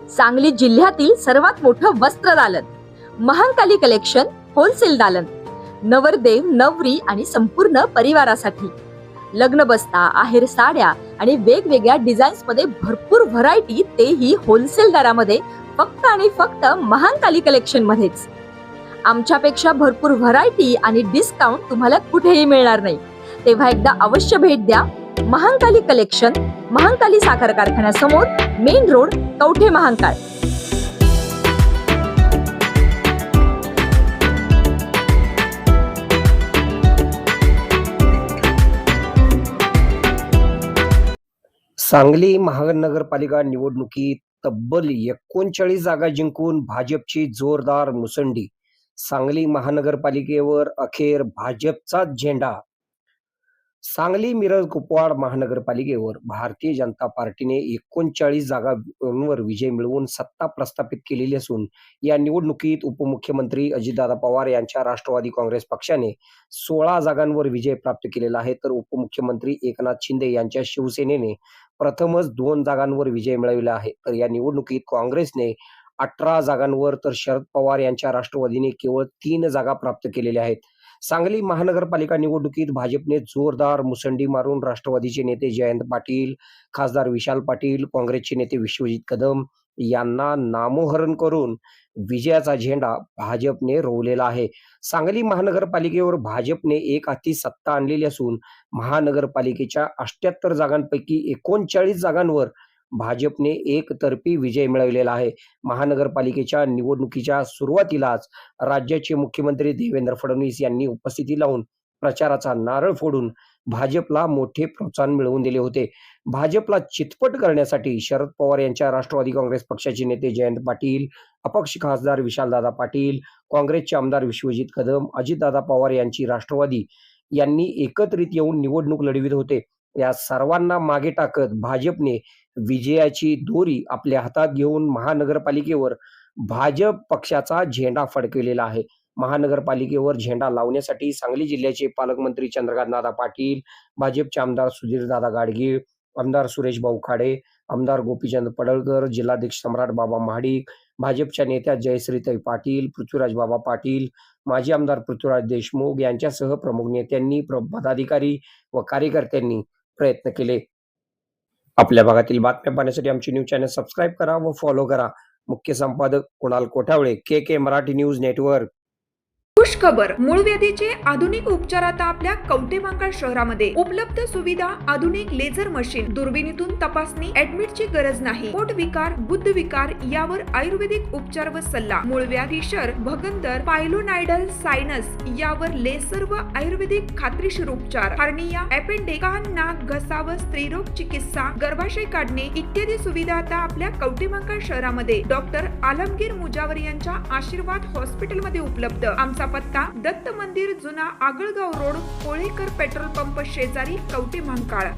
सांगली जिल्ह्यातील सर्वात मोठं वस्त्र दालन, महांकाली कलेक्शन होलसेल दालन, नवरदेव नवरी आणि संपूर्ण परिवारासाठी लग्न बस्ता, आहेर साड्या आणि वेगवेगळ्या डिझाईन्स मध्ये भरपूर व्हरायटी, तेही होलसेल दरामध्ये, फक्त आणि फक्त महांकाली कलेक्शन मध्येच. आमच्यापेक्षा भरपूर व्हरायटी आणि डिस्काउंट तुम्हाला कुठेही मिळणार नाही. तेव्हा एकदा अवश्य भेट द्या. महांकाली कलेक्शन, महांकाली साखर कारखान्यासमोर, मेन रोड, कवठे महांकाळ. सांगली महानगरपालिका निवडणुकीत तब्बल 39 जागा जिंकून भाजपची जोरदार मुसंडी. सांगली महानगरपालिकेवर अखेर भाजपचाच झेंडा. सांगली मिरज कुपवाड महानगरपालिकेवर भारतीय जनता पार्टीने 39 जागांवर विजय मिळवून सत्ता प्रस्थापित केलेली असून या निवडणुकीत उपमुख्यमंत्री अजितदादा पवार यांच्या राष्ट्रवादी काँग्रेस पक्षाने 16 जागांवर विजय प्राप्त केलेला आहे, तर उपमुख्यमंत्री एकनाथ शिंदे यांच्या शिवसेनेने प्रथमच 2 जागांवर विजय मिळवला आहे. तर या निवडणुकीत काँग्रेसने 18 जागांवर, तर शरद पवार यांच्या राष्ट्रवादीने केवळ 3 जागा प्राप्त केलेल्या आहेत. सांगली महानगरपालिका निवडणुकीत भाजपने जोरदार मुसंडी मारून राष्ट्रवादीचे नेते जयंत पाटील, खासदार विशाल पाटील, काँग्रेसचे नेते विश्वजित कदम यांना नामोहरण करून विजयाचा झेंडा भाजपने रोवलेला आहे. सांगली महानगरपालिकेवर भाजपने एक हाती सत्ता आणलेली असून महानगरपालिकेच्या 78 जागांपैकी 39 जागांवर भाजपने एकतर्फी विजय मिळवलेला आहे. महानगरपालिकेच्या निवडणुकीच्या सुरुवातीलाच राज्याचे मुख्यमंत्री देवेंद्र फडणवीस यांनी उपस्थिती लावून प्रचाराचा नारळ फोडून भाजपला मोठे प्रोत्साहन मिळवून दिले होते. भाजपला चितपट करण्यासाठी शरद पवार यांच्या राष्ट्रवादी काँग्रेस पक्षाचे नेते जयंत पाटील, अपक्ष खासदार विशालदादा पाटील, काँग्रेसचे आमदार विश्वजित कदम, अजितदादा पवार यांची राष्ट्रवादी यांनी एकत्रित येऊन निवडणूक लढवित होते. या सर्वांना मागे टाकत भाजपने विजयाची दोरी आपल्या हातात घेऊन महानगरपालिकेवर भाजप पक्षाचा झेंडा फडकविलेला आहे. महानगरपालिकेवर झेंडा लावण्यासाठी सांगली जिल्ह्याचे पालकमंत्री चंद्रकांतदादा पाटील, भाजपचे आमदार सुधीरदादा गाडगे, आमदार सुरेश भाऊ खाडे, आमदार गोपीचंद पडळकर, जिल्हाध्यक्ष सम्राट बाबा महाडिक, भाजपच्या नेत्या जयश्रीताई पाटील, पृथ्वीराज बाबा पाटील, माजी आमदार पृथ्वीराज देशमुख यांच्यासह प्रमुख नेत्यांनी, पदाधिकारी व कार्यकर्त्यांनी प्रयत्न केले. आपल्या भागातील बातम्या पाहण्यासाठी आमचे न्यूज चॅनल सबस्क्राईब करा व फॉलो करा. मुख्य संपादक कुणाल कोठावळे, के मराठी न्यूज नेटवर्क. खुश खबर, मूळव्याधीचे आधुनिक उपचार आता आपल्या कवठे महांकाळ शहरामध्ये उपलब्ध. सुविधा, आधुनिक लेझर मशीन, दुर्बिणीतून तपासणी, ऍडमिटची गरज नाही. पोट विकार, बुद्ध विकार यावर आयुर्वेदिक उपचार व सल्ला. मूळव्याधी, शर, भगंदर, पायलोनायडल, सायनस यावर लेसर व आयुर्वेदिक खात्रीशीर उपचार. हार्निया, अपेंडिक्स, कान, नाक, घसा व स्त्रीरोग चिकित्सा, गर्भाशय काढणे इत्यादी सुविधा आता आपल्या कवठे महांकाळ शहरामध्ये डॉक्टर आलमगीर मुजावर यांच्या आशीर्वाद हॉस्पिटल मध्ये उपलब्ध. आमचा पत्ता दत्त मंदिर, जुना Agalgaon road, Kolekar petrol pump शेजारी, कवठे महांकाळ.